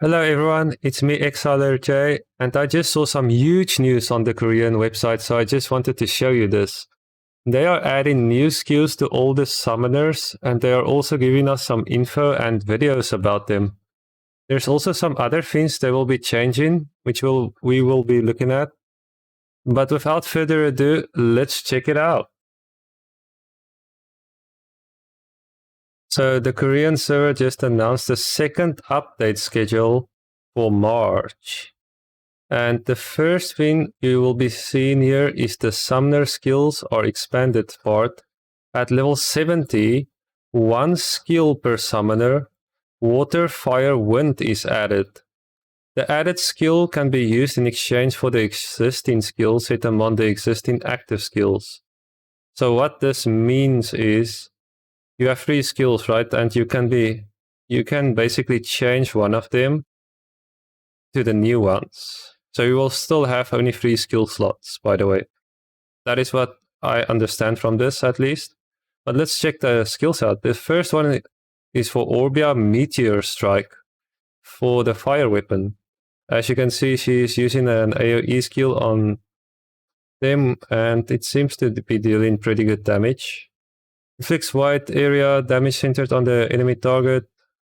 Hello everyone, it's me ExilerJ, and I just saw some huge news on the Korean website, so I just wanted to show you this. They are adding new skills to all the summoners, and they are also giving us some info and videos about them. There's also some other things they will be changing, which we will be looking at. But without further ado, let's check it out. So the Korean server just announced the second update schedule for March. And the first thing you will be seeing here is the summoner skills are expanded part. At level 70, one skill per summoner, water, fire, wind is added. The added skill can be used in exchange for the existing skill set among the existing active skills. So what this means is you have 3 skills, right? And you can basically change one of them to the new ones. So you will still have only 3 skill slots, by the way. That is what I understand from this, at least. But let's check the skills out. The first one is for Orbia Meteor Strike for the fire weapon. As you can see, she is using an AoE skill on them, and it seems to be dealing pretty good damage. Inflicts wide area damage centered on the enemy target,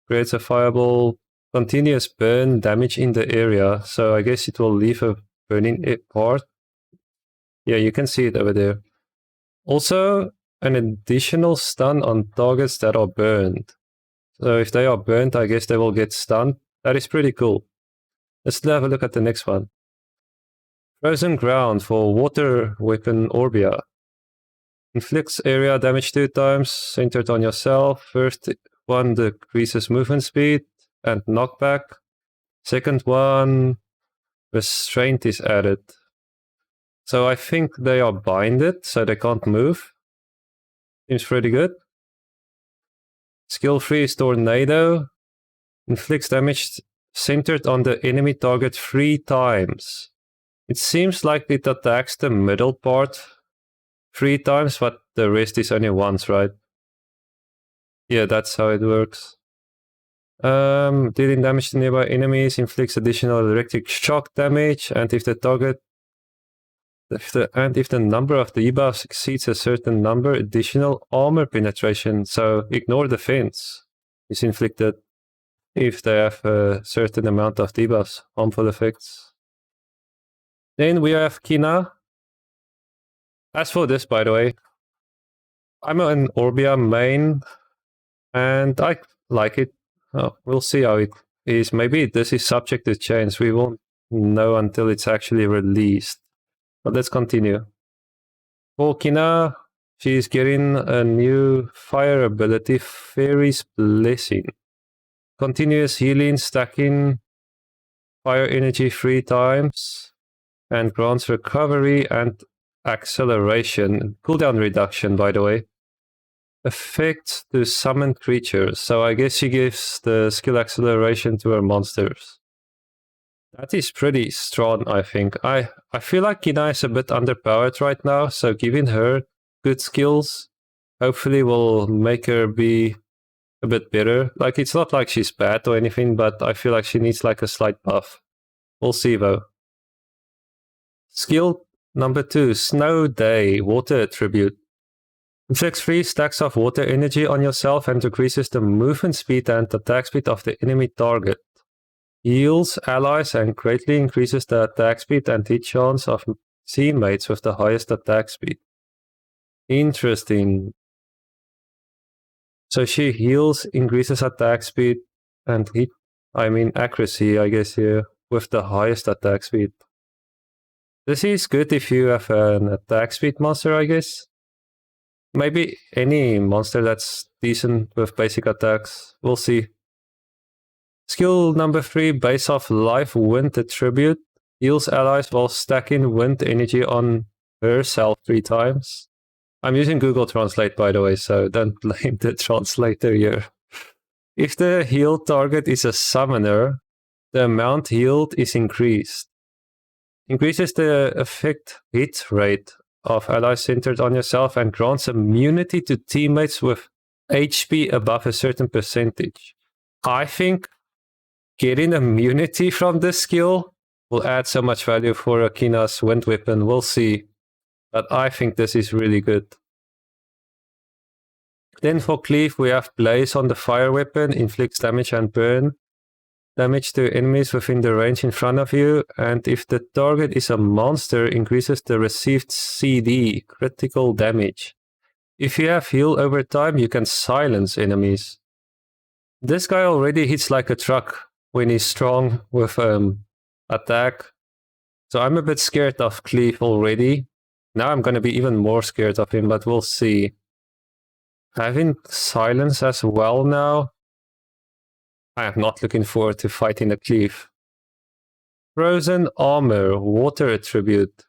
creates a fireball, continuous burn damage in the area, so I guess it will leave a burning part. Yeah, you can see it over there. Also, an additional stun on targets that are burned. So if they are burned, I guess they will get stunned. That is pretty cool. Let's have a look at the next one. Frozen Ground for water weapon Orbia. Inflicts area damage 2 times, centered on yourself. First one decreases movement speed and knockback. Second one, restraint is added. So I think they are binded, so they can't move. Seems pretty good. Skill 3 is Tornado. Inflicts damage centered on the enemy target 3 times. It seems like it attacks the middle part 3 times, but the rest is only once, right? Yeah, that's how it works. Dealing damage to nearby enemies, inflicts additional electric shock damage, and if the target if the number of debuffs exceeds a certain number, additional armor penetration, so ignore defense, is inflicted if they have a certain amount of debuffs, harmful effects. Then we have Kina. As for this, by the way, I'm an Orbia main, and I like it. Oh, we'll see how it is. Maybe this is subject to change. We won't know until it's actually released. But let's continue. For Kina, she's getting a new fire ability, Fairy's Blessing. Continuous healing, stacking fire energy 3 times, and grants recovery and acceleration. Cooldown reduction, by the way. Effect to summon creatures. So I guess she gives the skill acceleration to her monsters. That is pretty strong, I think. I feel like Kina is a bit underpowered right now, so giving her good skills hopefully will make her be a bit better. Like, it's not like she's bad or anything, but I feel like she needs like a slight buff. We'll see though. Skill number 2, Snow Day, Water Attribute. Inflicts 3 stacks of water energy on yourself and decreases the movement speed and attack speed of the enemy target. Heals allies and greatly increases the attack speed and hit chance of teammates with the highest attack speed. Interesting. So she heals, increases attack speed and accuracy, I guess, here, with the highest attack speed. This is good if you have an attack speed monster, I guess. Maybe any monster that's decent with basic attacks. We'll see. Skill number 3, base of life wind attribute. Heals allies while stacking wind energy on herself 3 times. I'm using Google Translate, by the way, so don't blame the translator here. If the healed target is a summoner, the amount healed is increased. Increases the effect hit rate of allies centered on yourself and grants immunity to teammates with HP above a certain percentage. I think getting immunity from this skill will add so much value for Akina's wind weapon. We'll see. But I think this is really good. Then for Cleave, we have Blaze on the fire weapon, inflicts damage and burn damage to enemies within the range in front of you, and if the target is a monster, increases the received CD, critical damage. If you have heal over time, you can silence enemies. This guy already hits like a truck when he's strong with attack, so I'm a bit scared of Cleave already. Now I'm gonna be even more scared of him, but we'll see. Having silence as well now, I am not looking forward to fighting a Cleave. Frozen Armor, Water Attribute.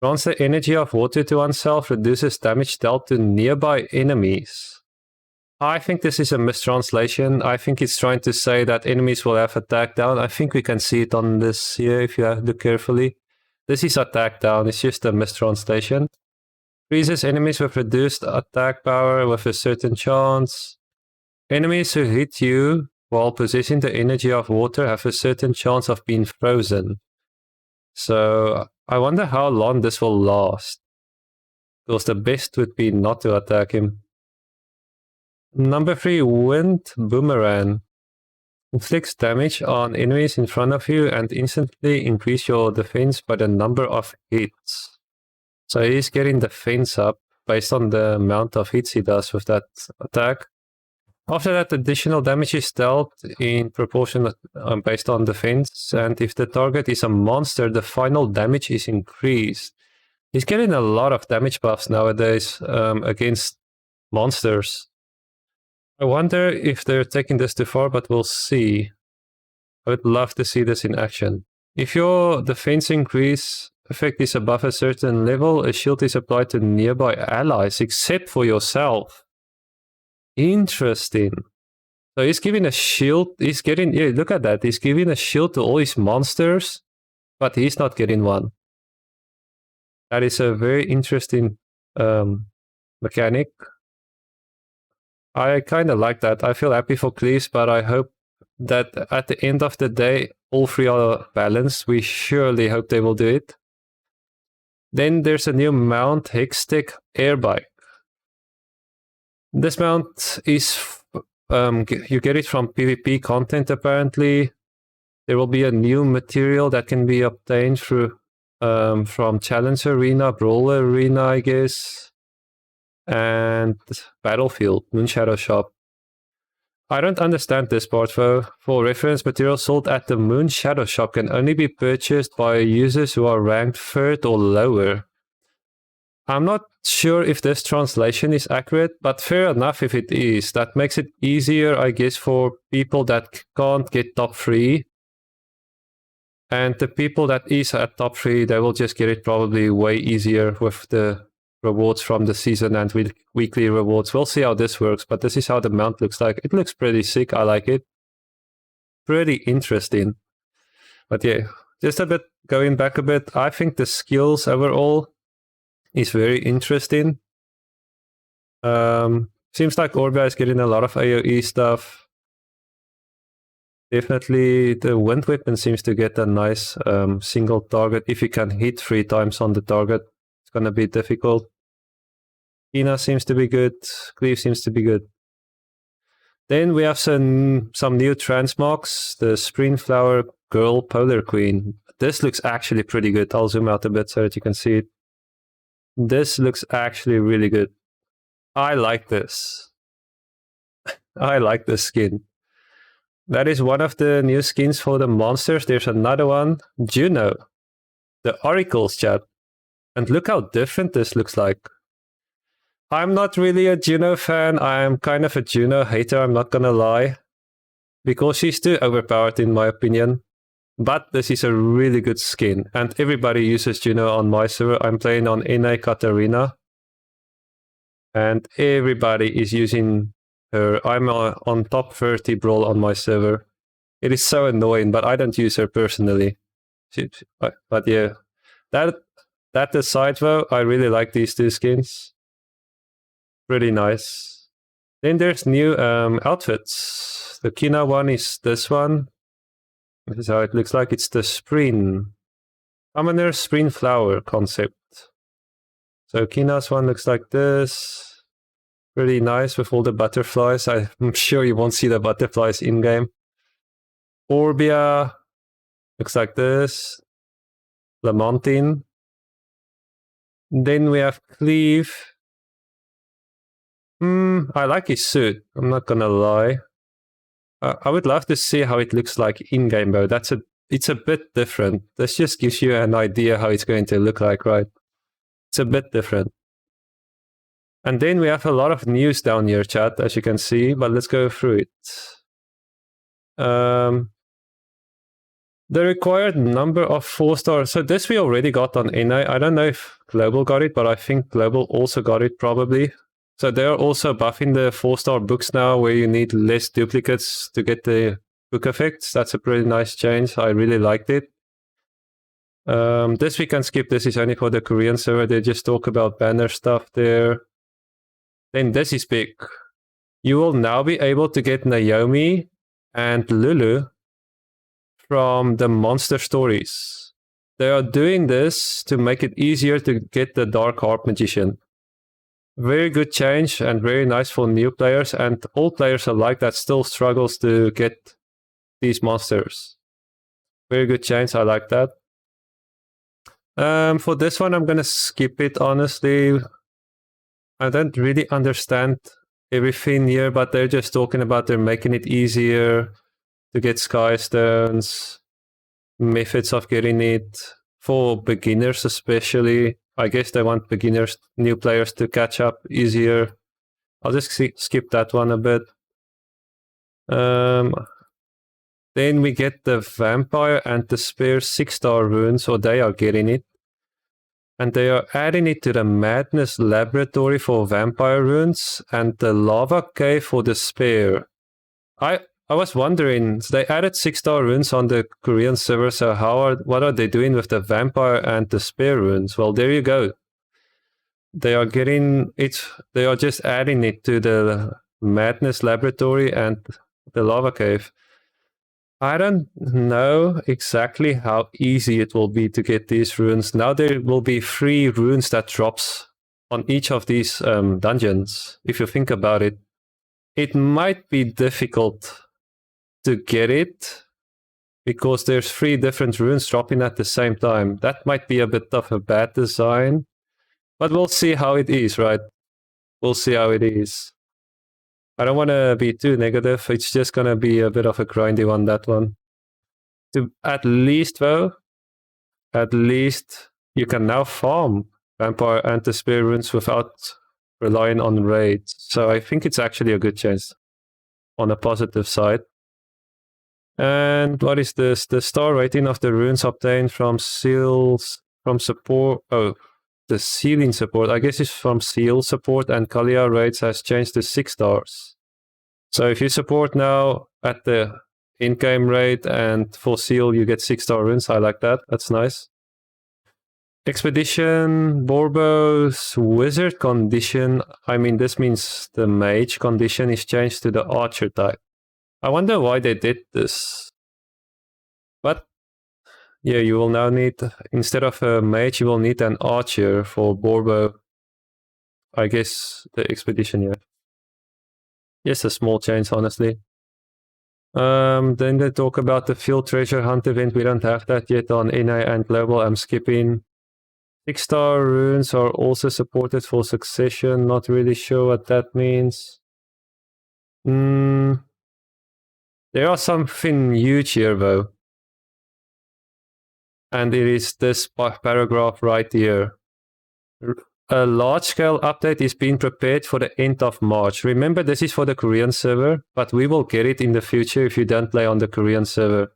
Grants the energy of water to oneself, reduces damage dealt to nearby enemies. I think this is a mistranslation. I think it's trying to say that enemies will have attack down. I think we can see it on this here if you look carefully. This is attack down, it's just a mistranslation. Freezes enemies with reduced attack power with a certain chance. Enemies who hit you while possessing the energy of water have a certain chance of being frozen. So I wonder how long this will last. Because the best would be not to attack him. Number 3, Wind Boomerang. Inflicts damage on enemies in front of you and instantly increase your defense by the number of hits. So he's getting defense up based on the amount of hits he does with that attack. After that, additional damage is dealt in proportion based on defense, and if the target is a monster, the final damage is increased. He's getting a lot of damage buffs nowadays against monsters. I wonder if they're taking this too far, but we'll see. I would love to see this in action. If your defense increase effect is above a certain level, a shield is applied to nearby allies, except for yourself. Interesting. So he's giving a shield, he's getting, yeah, look at that, he's giving a shield to all his monsters, but he's not getting one. That is a very interesting mechanic. I kind of like that. I feel happy for Cleaves, but I hope that at the end of the day, all three are balanced. We surely hope they will do it. Then there's a new mount, Hextech Airbike. This mount is, you get it from PvP content apparently. There will be a new material that can be obtained through from Challenge Arena, Brawl Arena, I guess, and Battlefield, Moonshadow Shop. I don't understand this part though. For reference, material sold at the Moonshadow Shop can only be purchased by users who are ranked 3rd or lower. I'm not sure if this translation is accurate, but fair enough if it is. That makes it easier, I guess, for people that can't get top 3. And the people that is at top 3, they will just get it probably way easier with the rewards from the season and weekly rewards. We'll see how this works, but this is how the mount looks like. It looks pretty sick, I like it. Pretty interesting. But yeah, just a bit, going back a bit, I think the skills overall is very interesting. Seems like Orbia is getting a lot of AoE stuff. Definitely the wind weapon seems to get a nice single target. If you can hit 3 times on the target, it's gonna be difficult. Ina seems to be good. Cleave seems to be good. Then we have some new transmogs. The Springflower Girl Polar Queen. This looks actually pretty good. I'll zoom out a bit so that you can see it. This looks actually really good. I like this. I like this skin. That is one of the new skins for the monsters. There's another one, Juno. The Oracles chat. And look how different this looks like. I'm not really a Juno fan. I'm kind of a Juno hater, I'm not gonna lie. Because she's too overpowered in my opinion. But this is a really good skin. And everybody uses Juno on my server. I'm playing on NA Katarina. And everybody is using her. I'm on top 30 Brawl on my server. It is so annoying, but I don't use her personally. But yeah, that aside though, I really like these two skins. Pretty nice. Then there's new outfits. The Kina one is this one. This is how it looks like. It's the Spreen. Summoner Spreen Flower concept. So Kina's one looks like this. Really nice with all the butterflies. I'm sure you won't see the butterflies in-game. Orbia looks like this. Lamontin. Then we have Cleave. I like his suit. I'm not gonna lie. I would love to see how it looks like in-game though. It's a bit different. This just gives you an idea how it's going to look like, right? It's a bit different. And then we have a lot of news down here, chat, as you can see, but let's go through it. The required number of 4-star. So this we already got on NA. I don't know if Global got it, but I think Global also got it probably. So they're also buffing the 4-star books now where you need less duplicates to get the book effects. That's a pretty nice change. I really liked it. This we can skip. This is only for the Korean server. They just talk about banner stuff there. Then this is big. You will now be able to get Naomi and Lulu from the monster stories. They are doing this to make it easier to get the Dark Harp Magician. Very good change and very nice for new players and old players alike that still struggles to get these monsters. Very good change, I like that. For this one, I'm gonna skip it, honestly. I don't really understand everything here, but they're just talking about they're making it easier to get Sky Stones, methods of getting it, for beginners especially. I guess they want beginners, new players to catch up easier. I'll just skip that one a bit. Then we get the Vampire and the Spear 6-star runes, or they are getting it. And they are adding it to the Madness Laboratory for Vampire runes and the Lava Cave for the Spear. I was wondering, they added 6-star runes on the Korean server, so what are they doing with the Vampire and the Spear runes? Well, there you go. They are getting it. They are just adding it to the Madness Laboratory and the Lava Cave. I don't know exactly how easy it will be to get these runes. Now there will be 3 runes that drops on each of these dungeons. If you think about it, it might be difficult to get it because there's 3 different runes dropping at the same time. That might be a bit of a bad design, but we'll see how it is, right? We'll see how it is. I don't want to be too negative. It's just going to be a bit of a grindy one, that one. At least, though, you can now farm Vampire and the Spear runes without relying on raids. So I think it's actually a good chance on a positive side. And what is this? The star rating of the runes obtained from seals, from support. Oh, the sealing support. I guess it's from seal support and Kalia raids has changed to 6 stars. So if you support now at the in-game raid and for seal, you get 6-star runes. I like that. That's nice. Expedition, Borbo's wizard condition. I mean, this means the mage condition is changed to the archer type. I wonder why they did this. But yeah, you will now need, instead of a mage, you will need an archer for Borbo. I guess the expedition, yeah. Just a small change, honestly. Then they talk about the field treasure hunt event. We don't have that yet on NA and Global. I'm skipping. 6-star runes are also supported for succession. Not really sure what that means. There are something huge here, though. And it is this paragraph right here. A large-scale update is being prepared for the end of March. Remember, this is for the Korean server, but we will get it in the future if you don't play on the Korean server.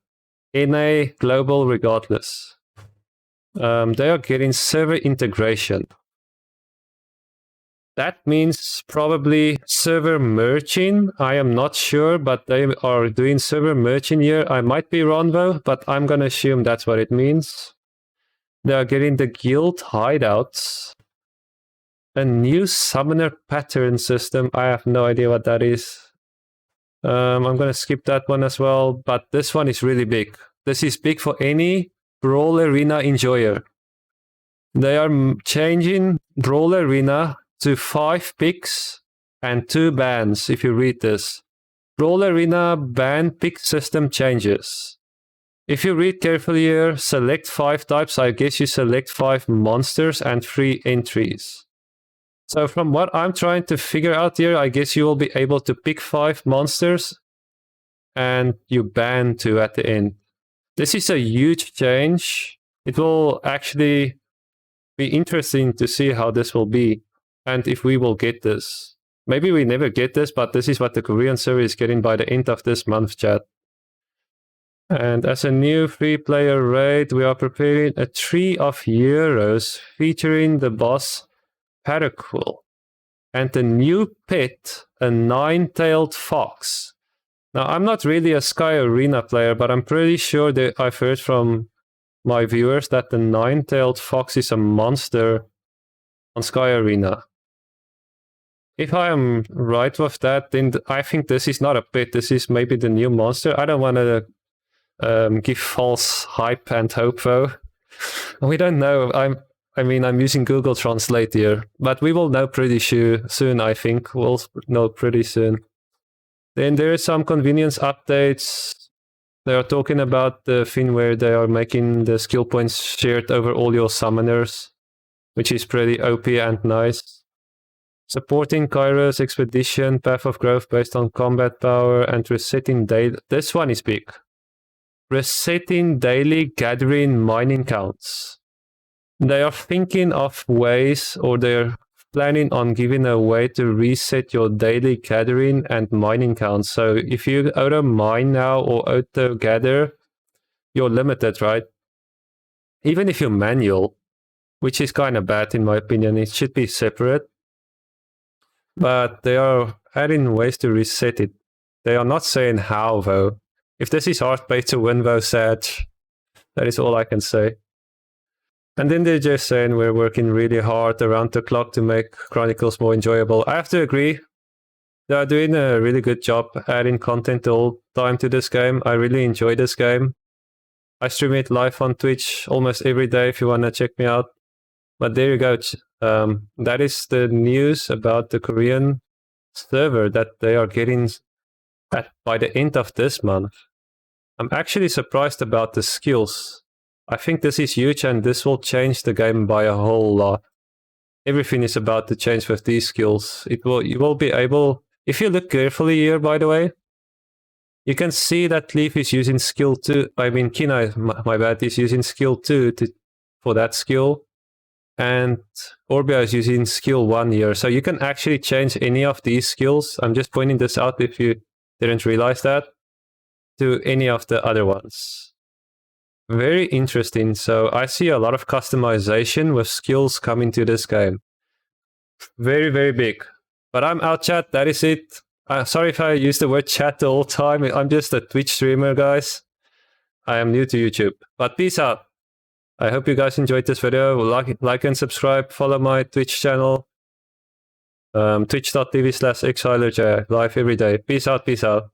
NA, global, regardless. They are getting server integration. That means probably server merging. I am not sure, but they are doing server merging here. I might be wrong though, but I'm gonna assume that's what it means. They are getting the guild hideouts. A new summoner pattern system. I have no idea what that is. I'm gonna skip that one as well, but this one is really big. this is big for any Brawl Arena enjoyer. They are changing Brawl Arena to 5 picks and 2 bans, if you read this. Brawl Arena ban pick system changes. If you read carefully here, select 5 types, I guess you select 5 monsters and 3 entries. So from what I'm trying to figure out here, I guess you will be able to pick 5 monsters and you ban 2 at the end. This is a huge change. It will actually be interesting to see how this will be and if we will get this. Maybe we never get this, but this is what the Korean server is getting by the end of this month, chat. And as a new free-player raid, we are preparing a Tree of Heroes featuring the boss Paracool and the new pet, a 9-tailed fox. Now, I'm not really a Sky Arena player, but I'm pretty sure that I've heard from my viewers that the 9-tailed fox is a monster on Sky Arena. If I am right with that, then I think this is not a pet. This is maybe the new monster. I don't want to give false hype and hope, though. We don't know. I'm using Google Translate here, but we will know pretty soon, I think. We'll know pretty soon. Then there is some convenience updates. They are talking about the thing where they are making the skill points shared over all your summoners, which is pretty OP and nice. Supporting Kairos Expedition, Path of Growth based on combat power, and resetting daily. This one is big. Resetting daily gathering mining counts. They are thinking of ways, or they're planning on giving a way to reset your daily gathering and mining counts. So if you auto mine now or auto gather, you're limited, right? Even if you're manual, which is kind of bad in my opinion, it should be separate. But they are adding ways to reset it. They are not saying how, though. If this is hard pay to win, though, sad, that is all I can say. And then they're just saying we're working really hard around the clock to make Chronicles more enjoyable. I have to agree. They are doing a really good job adding content all the time to this game. I really enjoy this game. I stream it live on Twitch almost every day if you want to check me out. But there you go. That is the news about the Korean server that they are getting by the end of this month. I'm actually surprised about the skills. I think this is huge and this will change the game by a whole lot. Everything is about to change with these skills. You will be able, if you look carefully here, by the way, you can see that Leaf is using skill 2. I mean, Kina, my bad, is using skill 2 for that skill. And Orbia is using skill 1 here. So you can actually change any of these skills. I'm just pointing this out if you didn't realize that, to any of the other ones. Very interesting. So I see a lot of customization with skills coming to this game. Very, very big. But I'm out, chat. That is it. Sorry if I use the word chat the whole time. I'm just a Twitch streamer, guys. I am new to YouTube. But peace out. I hope you guys enjoyed this video. Like and subscribe. Follow my Twitch channel. Twitch.tv/ExilerJ. Live every day. Peace out. Peace out.